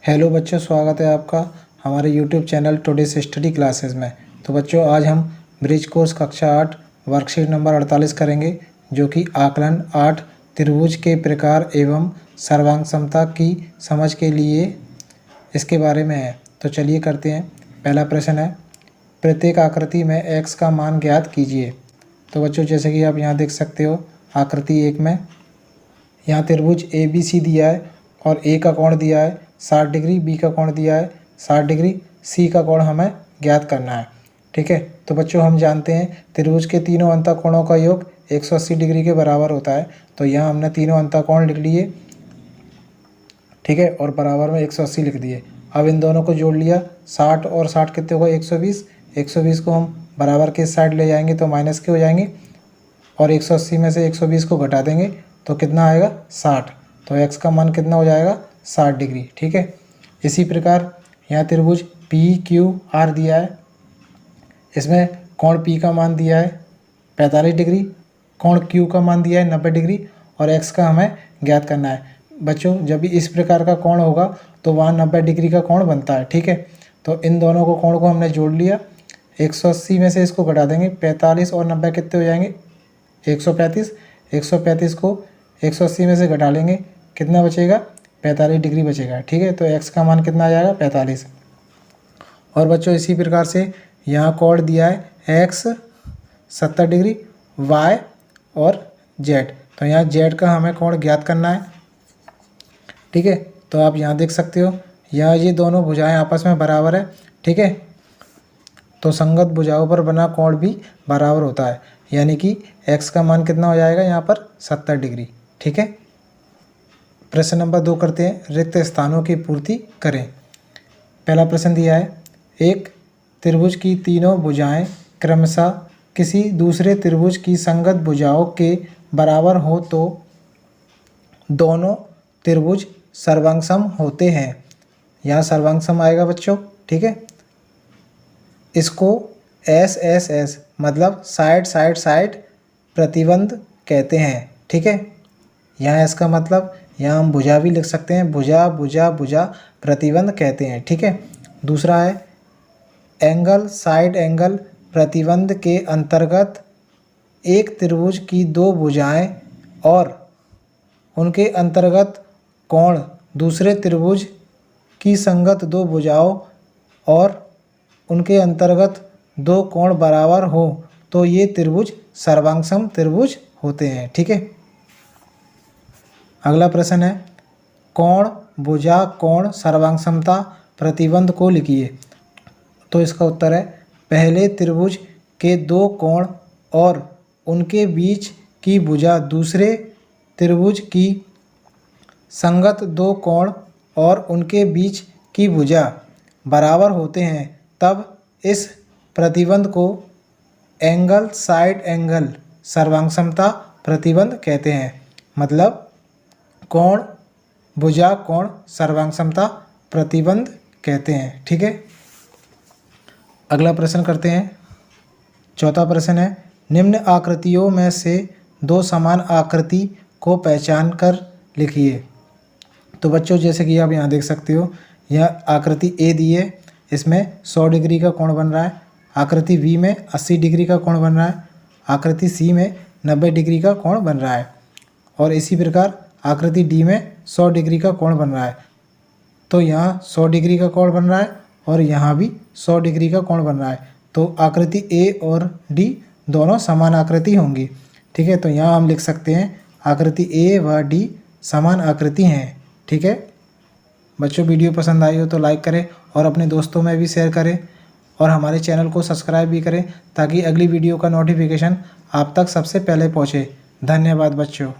Hello बच्चों, स्वागत है आपका हमारे YouTube channel today's study classes में। तो बच्चों, आज हम ब्रिज कोर्स कक्षा 8 वर्कशीट नंबर 48 करेंगे, जो कि आकलन 8 त्रिभुज के प्रकार एवं सर्वांग समता की समझ के लिए इसके बारे में है। तो चलिए करते हैं। पहला प्रश्न है, प्रत्येक आकृति में x का मान ज्ञात कीजिए। तो बच्चों, जैसे कि आप यहाँ देख सकते हो, आकृति 1 में यहाँ त्रिभुज ABC दिया है और A का कोण दिया है 60 डिग्री, B का कोण दिया है 60 डिग्री, C का कोण हमें ज्ञात करना है। ठीक है। तो बच्चों, हम जानते हैं त्रिभुज के तीनों अंतःकोणों का योग 180 डिग्री के बराबर होता है। तो यहाँ हमने तीनों अंतःकोण लिख लिए, ठीक है, और बराबर में 180 लिख दिए। अब इन दोनों को जोड़ लिया, 60 और 60 कितने होगा 120। 120 को हम बराबर के साइड ले जाएंगे तो माइनस के हो जाएंगे, और 180 में से 120 को घटा देंगे तो कितना आएगा 60। तो x का मान कितना हो जाएगा 60 डिग्री। ठीक है। इसी प्रकार यहाँ त्रिभुज PQR दिया है, इसमें कोण P का मान दिया है 45 डिग्री, कोण Q का मान दिया है 90 डिग्री और x का हमें ज्ञात करना है। बच्चों, जब भी इस प्रकार का कोण होगा तो वहाँ 90 डिग्री का कोण बनता है। ठीक है। तो इन दोनों को कोण को हमने जोड़ लिया, 180 में से इसको घटा देंगे, 45 और 90 कितने हो जाएंगे 135। 135 को 180 में से घटा लेंगे, कितना बचेगा 45 डिग्री बचेगा। ठीक है। तो x का मान कितना आ जाएगा 45। और बच्चों, इसी प्रकार से यहाँ कोण दिया है x 70 डिग्री, y और z। तो यहाँ z का हमें कोण ज्ञात करना है। ठीक है। तो आप यहाँ देख सकते हो, यहाँ ये दोनों भुजाएं आपस में बराबर है। ठीक है। तो संगत भुजाओं पर बना कोण भी बराबर होता है, यानी कि x का मान कितना हो जाएगा यहाँ पर 70 डिग्री। ठीक है। प्रश्न नंबर 2 करते हैं, रिक्त स्थानों की पूर्ति करें। पहला प्रश्न दिया है, एक त्रिभुज की तीनों भुजाएं क्रमशः किसी दूसरे त्रिभुज की संगत भुजाओं के बराबर हो तो दोनों त्रिभुज सर्वांगसम होते हैं। यहाँ सर्वांगसम आएगा बच्चों। ठीक है। इसको SSS मतलब साइड साइड साइड प्रतिबंध कहते हैं। ठीक है। यहाँ इसका मतलब, यहाँ हम भुजा भी लिख सकते हैं, भुजा भुजा भुजा प्रतिबंध कहते हैं। ठीक है। दूसरा है, एंगल साइड एंगल प्रतिबंध के अंतर्गत एक त्रिभुज की दो भुजाएं और उनके अंतर्गत कोण दूसरे त्रिभुज की संगत दो भुजाओं और उनके अंतर्गत दो कोण बराबर हो तो ये त्रिभुज सर्वांगसम त्रिभुज होते हैं। ठीक है। अगला प्रश्न है, कोण भुजा कोण सर्वांगसमता प्रतिबंध को लिखिए। तो इसका उत्तर है, पहले त्रिभुज के दो कोण और उनके बीच की भुजा दूसरे त्रिभुज की संगत दो कोण और उनके बीच की भुजा बराबर होते हैं, तब इस प्रतिबंध को एंगल साइड एंगल सर्वांगसमता प्रतिबंध कहते हैं। मतलब कोण भुजा कोण सर्वांगसमता प्रतिबंध कहते हैं। ठीक है। अगला प्रश्न करते हैं। चौथा प्रश्न है, निम्न आकृतियों में से दो समान आकृति को पहचान कर लिखिए। तो बच्चों, जैसे कि आप यहाँ देख सकते हो, यह आकृति A दी है, इसमें 100 डिग्री का कोण बन रहा है। आकृति B में 80 डिग्री का कोण बन रहा है। आकृति C में 90 डिग्री का कोण बन रहा है। और इसी प्रकार आकृति D में 100 डिग्री का कोण बन रहा है। तो यहाँ 100 डिग्री का कोण बन रहा है और यहाँ भी 100 डिग्री का कोण बन रहा है। तो आकृति A और D दोनों समान आकृति होंगी। ठीक है। तो यहाँ हम लिख सकते हैं, आकृति A व D समान आकृति हैं। ठीक है। बच्चों, वीडियो पसंद आई हो तो लाइक करें और अपने दोस्तों में भी शेयर करें और हमारे चैनल को सब्सक्राइब भी करें, ताकि अगली वीडियो का नोटिफिकेशन आप तक सबसे पहले पहुँचे। धन्यवाद बच्चों।